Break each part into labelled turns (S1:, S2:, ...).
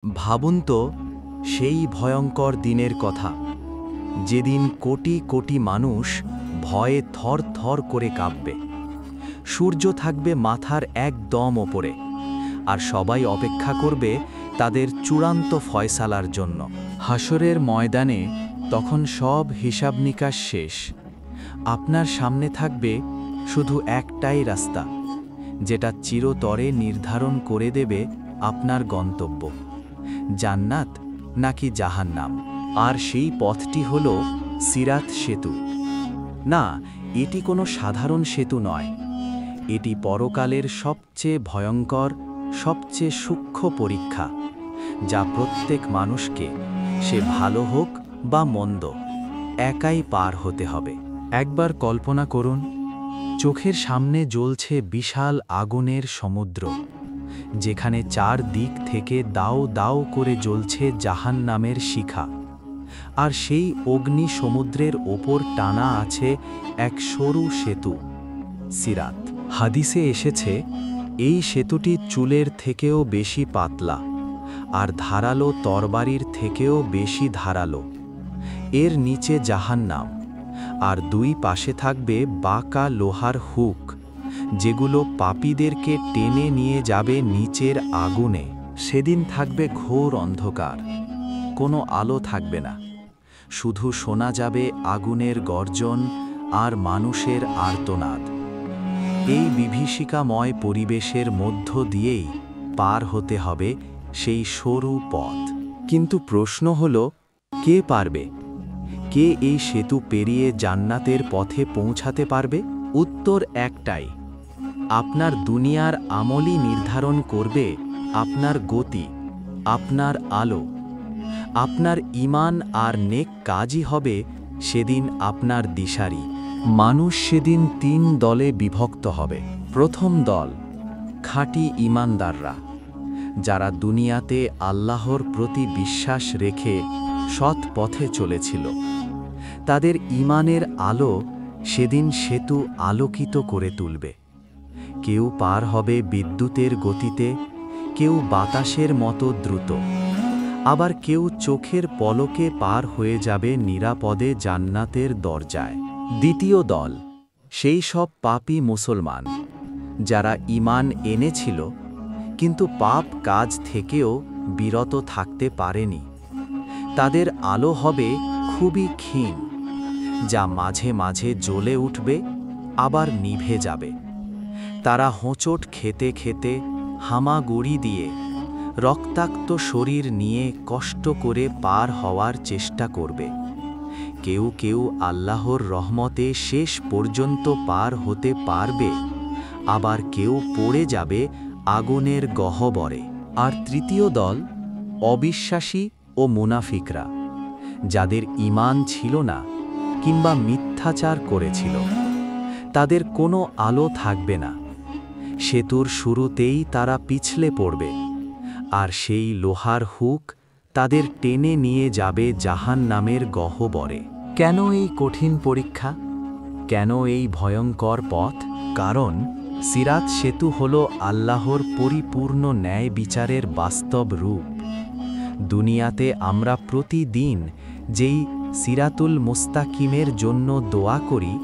S1: ভাবুন তো সেই ভয়ঙ্কর দিনের কথা, যেদিন কোটি কোটি মানুষ ভয়ে থর থর করে কাঁপবে। সূর্য থাকবে মাথার একদম ওপরে, আর সবাই অপেক্ষা করবে তাদের চূড়ান্ত ফয়সালার জন্য। হাসরের ময়দানে তখন সব হিসাব নিকাশ শেষ। আপনার সামনে থাকবে শুধু একটাই রাস্তা, যেটা চিরতরে নির্ধারণ করে দেবে আপনার গন্তব্য, জান্নাত নাকি জাহান্নাম। আর সেই পথটি হল সিরাত সেতু। না, এটি কোনো সাধারণ সেতু নয়, এটি পরকালের সবচেয়ে ভয়ঙ্কর, সবচেয়ে সূক্ষ্ম পরীক্ষা, যা প্রত্যেক মানুষকে, সে ভালো হোক বা মন্দ, একাই পার হতে হবে। একবার কল্পনা করুন, চোখের সামনে জ্বলছে বিশাল আগুনের সমুদ্র, যেখানে চার দিক থেকে দাও দাও করে জ্বলছে জাহান্নামের শিখা, আর সেই অগ্নি সমুদ্রের ওপর টানা আছে এক সরু সেতু, সিরাত। হাদিসে এসেছে, এই সেতুটি চুলের থেকেও বেশি পাতলা, আর ধারালো তরবারির থেকেও বেশি ধারালো। এর নিচে জাহান্নাম, আর দুই পাশে থাকবে বাঁকা লোহার হুক, যেগুলো পাপীদেরকে টেনে নিয়ে যাবে নিচের আগুনে। সেদিন থাকবে ঘোর অন্ধকার, কোনো আলো থাকবে না, শুধু শোনা যাবে আগুনের গর্জন আর মানুষের আর্তনাদ। এই বিভীষিকাময় পরিবেশের মধ্য দিয়েই পার হতে হবে সেই সরু পথ। কিন্তু প্রশ্ন হল, কে পারবে? কে এই সেতু পেরিয়ে জান্নাতের পথে পৌঁছাতে পারবে? উত্তর একটাই, আপনার দুনিয়ার আমলই নির্ধারণ করবে আপনার গতি, আপনার আলো। আপনার ঈমান আর নেক কাজই হবে সেদিন আপনার দিশারি। মানুষ সেদিন তিন দলে বিভক্ত হবে। প্রথম দল, খাঁটি ঈমানদাররা, যারা দুনিয়াতে আল্লাহর প্রতি বিশ্বাস রেখে সৎ পথে চলেছিল। তাদের ঈমানের আলো সেদিন সেতু আলোকিত করে তুলবে। কেউ পার হবে বিদ্যুতের গতিতে, কেউ বাতাসের মতো দ্রুত, আবার কেউ চোখের পলকে পার হয়ে যাবে নিরাপদে জান্নাতের দরজায়। দ্বিতীয় দল, সেই সব পাপী মুসলমান, যারা ঈমান এনেছিল কিন্তু পাপ কাজ থেকেও বিরত থাকতে পারেনি। তাদের আলো হবে খুবই ক্ষীণ, যা মাঝে মাঝে জ্বলে উঠবে, আবার নিভে যাবে। তারা হোঁচট খেতে খেতে, হামাগুড়ি দিয়ে, রক্তাক্ত শরীর নিয়ে কষ্ট করে পার হওয়ার চেষ্টা করবে। কেউ কেউ আল্লাহর রহমতে শেষ পর্যন্ত পার হতে পারবে, আবার কেউ পড়ে যাবে আগুনের গহ্বরে। আর তৃতীয় দল, অবিশ্বাসী ও মুনাফিকরা, যাদের ঈমান ছিল না কিংবা মিথ্যাচার করেছিল। তাদের কোনো আলো থাকবে না। সেতুর শুরুতেই তারা পিছলে পড়বে, আর সেই লোহার হুক তাদের টেনে নিয়ে যাবে জাহান্নামের গহ্বরে। কেন এই কঠিন পরীক্ষা? কেন এই ভয়ঙ্কর পথ? কারণ সিরাত সেতু হল আল্লাহর পরিপূর্ণ ন্যায় বিচারের বাস্তব রূপ। দুনিয়াতে আমরা প্রতিদিন যেই সিরাতুল মুস্তাকিমের জন্য দোয়া করি,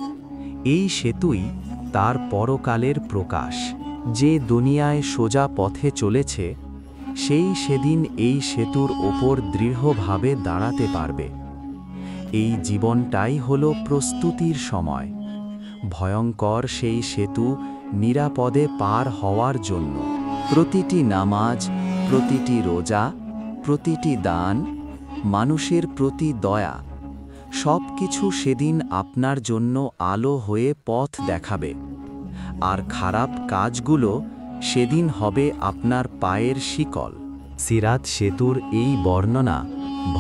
S1: এই সেতুই তার পরকালের প্রকাশ। যে দুনিয়ায় সোজা পথে চলেছে, সেই সেদিন এই সেতুর ওপর দৃঢ়ভাবে দাঁড়াতে পারবে। এই জীবনটাই হল প্রস্তুতির সময়, ভয়ঙ্কর সেই সেতু নিরাপদে পার হওয়ার জন্য। প্রতিটি নামাজ, প্রতিটি রোজা, প্রতিটি দান, মানুষের প্রতি দয়া, সব কিছু সেদিন আপনার জন্য আলো হয়ে পথ দেখাবে। আর খারাপ কাজগুলো সেদিন হবে আপনার পায়ের শিকল। সিরাত সেতুর এই বর্ণনা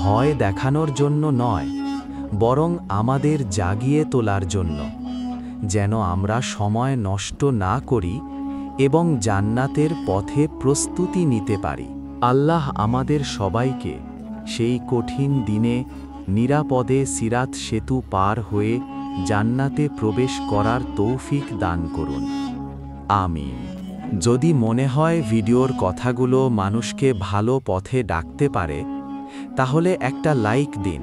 S1: ভয় দেখানোর জন্য নয়, বরং আমাদের জাগিয়ে তোলার জন্য, যেন আমরা সময় নষ্ট না করি এবং জান্নাতের পথে প্রস্তুতি নিতে পারি। আল্লাহ আমাদের সবাইকে সেই কঠিন দিনে নিরাপদে সিরাত সেতু পার হয়ে জান্নাতে প্রবেশ করার তৌফিক দান করুন। আমিন। যদি মনে হয় ভিডিওর কথাগুলো মানুষকে ভালো পথে ডাকতে পারে, তাহলে একটা লাইক দিন,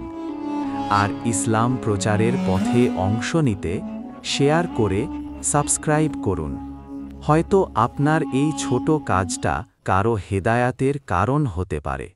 S1: আর ইসলাম প্রচারের পথে অংশ নিতে শেয়ার করে সাবস্ক্রাইব করুন। হয়তো আপনার এই ছোট কাজটা কারো হেদায়াতের কারণ হতে পারে।